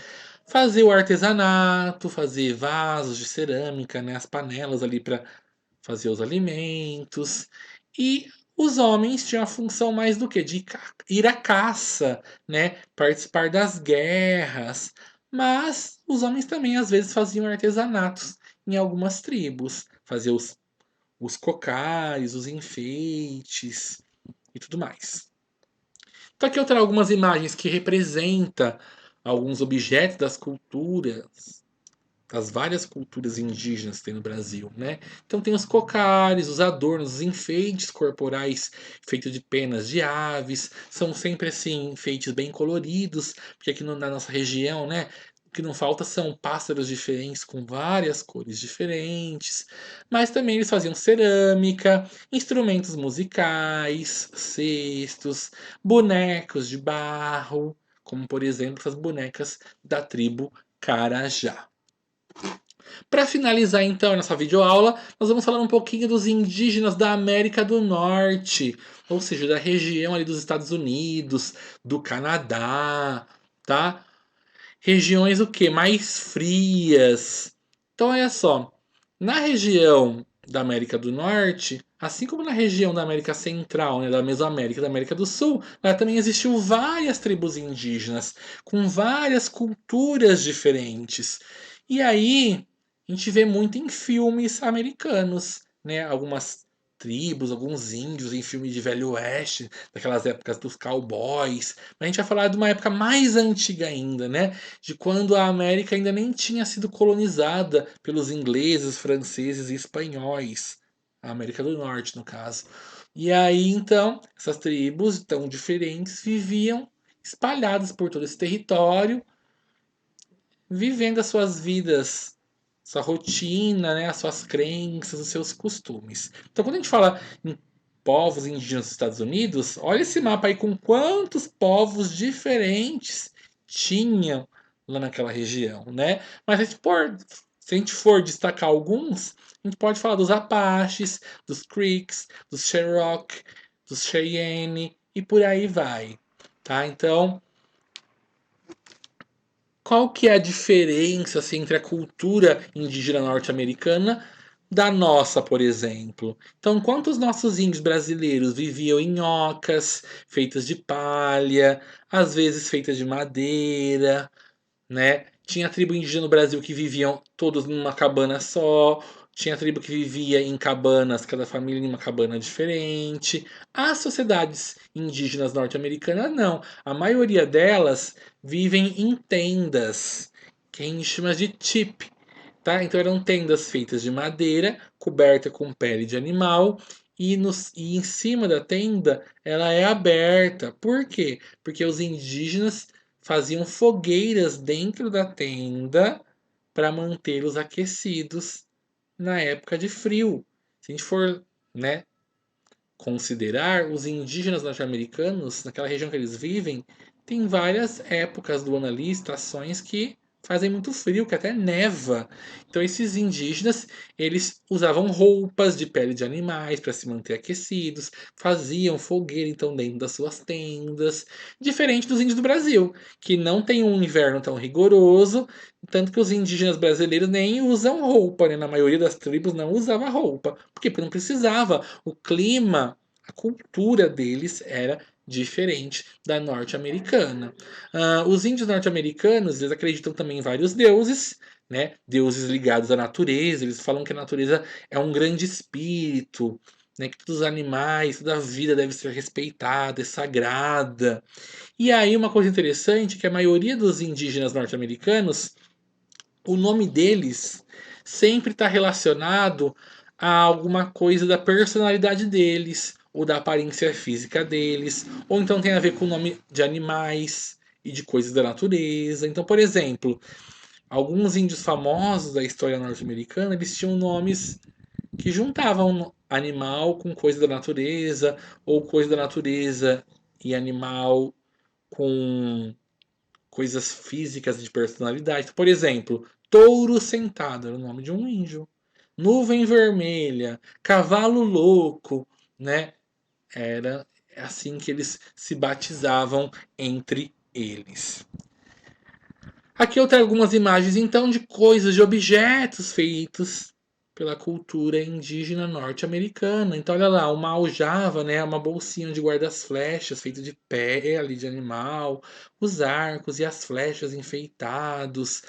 fazer o artesanato, fazer vasos de cerâmica, né? As panelas ali para fazer os alimentos. E os homens tinham a função mais do que? De ir à caça, né? Participar das guerras. Mas os homens também às vezes faziam artesanatos em algumas tribos. Faziam os cocares, os enfeites e tudo mais. Então aqui eu trago algumas imagens que representam alguns objetos das culturas, das várias culturas indígenas que tem no Brasil, né? Então tem os cocares, os adornos, os enfeites corporais feitos de penas de aves, são sempre assim enfeites bem coloridos, porque aqui na nossa região, né, o que não falta são pássaros diferentes com várias cores diferentes, mas também eles faziam cerâmica, instrumentos musicais, cestos, bonecos de barro, como por exemplo essas bonecas da tribo Carajá. Para finalizar então nossa videoaula, nós vamos falar um pouquinho dos indígenas da América do Norte, ou seja, da região ali dos Estados Unidos, do Canadá, tá? Regiões o quê? Mais frias. Então olha só, na região da América do Norte, assim como na região da América Central, né, da Mesoamérica e da América do Sul, lá também existiu várias tribos indígenas, com várias culturas diferentes. E aí, a gente vê muito em filmes americanos, né, algumas tribos, alguns índios em filme de Velho Oeste, daquelas épocas dos cowboys. Mas a gente vai falar de uma época mais antiga ainda, né? De quando a América ainda nem tinha sido colonizada pelos ingleses, franceses e espanhóis. A América do Norte, no caso. E aí, então, essas tribos tão diferentes viviam espalhadas por todo esse território, vivendo as suas vidas, sua rotina, né, as suas crenças, os seus costumes. Então, quando a gente fala em povos indígenas dos Estados Unidos, olha esse mapa aí com quantos povos diferentes tinham lá naquela região, né? Mas se a gente for destacar alguns, a gente pode falar dos Apaches, dos Creeks, dos Cherokee, dos Cheyenne e por aí vai, tá? Então, qual que é a diferença assim, entre a cultura indígena norte-americana da nossa, por exemplo? Então, enquanto os nossos índios brasileiros viviam em ocas feitas de palha, às vezes feitas de madeira, né? Tinha tribo indígena no Brasil que viviam todos numa cabana só. Tinha tribo que vivia em cabanas, cada família em uma cabana diferente. As sociedades indígenas norte-americanas, não. A maioria delas vivem em tendas, que a gente chama de tip, tá? Então eram tendas feitas de madeira, coberta com pele de animal, e em cima da tenda ela é aberta. Por quê? Porque os indígenas faziam fogueiras dentro da tenda para mantê-los aquecidos na época de frio. Se a gente for, né, considerar, os indígenas norte-americanos, naquela região que eles vivem, tem várias épocas do ano ali, estações que fazem muito frio, que até neva. Então esses indígenas, eles usavam roupas de pele de animais para se manter aquecidos, faziam fogueira então dentro das suas tendas, diferente dos índios do Brasil, que não tem um inverno tão rigoroso, tanto que os indígenas brasileiros nem usam roupa, né? Na maioria das tribos não usava roupa. Por quê? Porque não precisava. O clima, a cultura deles era diferente da norte-americana. Os índios norte-americanos, eles acreditam também em vários deuses, né? Deuses ligados à natureza. Eles falam que a natureza é um grande espírito, né? Que todos os animais, toda a vida deve ser respeitada, é sagrada. E aí uma coisa interessante é que a maioria dos indígenas norte-americanos, o nome deles sempre está relacionado a alguma coisa da personalidade deles, ou da aparência física deles, ou então tem a ver com o nome de animais e de coisas da natureza. Então, por exemplo, alguns índios famosos da história norte-americana, eles tinham nomes que juntavam animal com coisa da natureza, ou coisa da natureza e animal com coisas físicas de personalidade. Por exemplo, touro sentado era o nome de um índio. Nuvem vermelha, cavalo louco, né? Era assim que eles se batizavam entre eles. Aqui eu trago algumas imagens então de coisas, de objetos feitos pela cultura indígena norte-americana. Então olha lá, uma aljava, né, uma bolsinha de guarda-flechas feita de pele de animal, os arcos e as flechas enfeitados,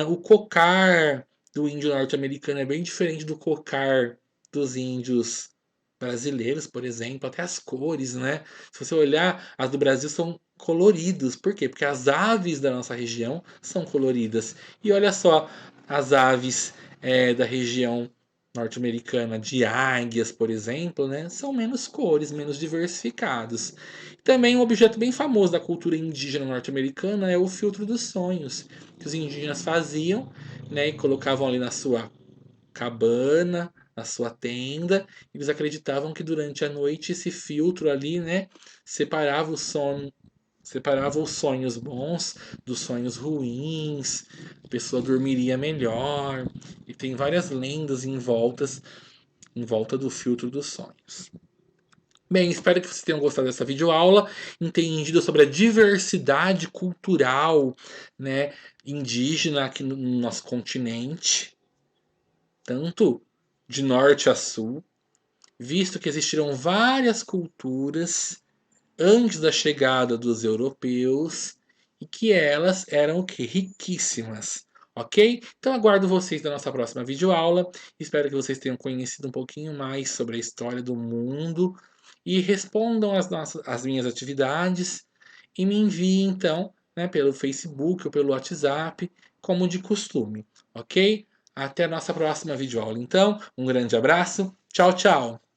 o cocar do índio norte-americano é bem diferente do cocar dos índios brasileiros, por exemplo, até as cores, né? Se você olhar, as do Brasil são coloridos. Por quê? Porque as aves da nossa região são coloridas. E olha só, as aves da região norte-americana, de águias, por exemplo, né, são menos cores, menos diversificados. Também um objeto bem famoso da cultura indígena norte-americana é o filtro dos sonhos, que os indígenas faziam, né, e colocavam ali na sua cabana, na sua tenda. Eles acreditavam que durante a noite esse filtro ali, né, separava o sono, separava os sonhos bons dos sonhos ruins, a pessoa dormiria melhor, e tem várias lendas em volta do filtro dos sonhos. Bem, espero que vocês tenham gostado dessa videoaula, entendido sobre a diversidade cultural, né, indígena aqui no nosso continente, tanto de norte a sul, visto que existiram várias culturas antes da chegada dos europeus e que elas eram o quê? Riquíssimas. Ok? Então aguardo vocês na nossa próxima videoaula. Espero que vocês tenham conhecido um pouquinho mais sobre a história do mundo e respondam as minhas atividades e me enviem então, né, pelo Facebook ou pelo WhatsApp, como de costume. Ok? Até a nossa próxima videoaula. Então, um grande abraço. Tchau, tchau.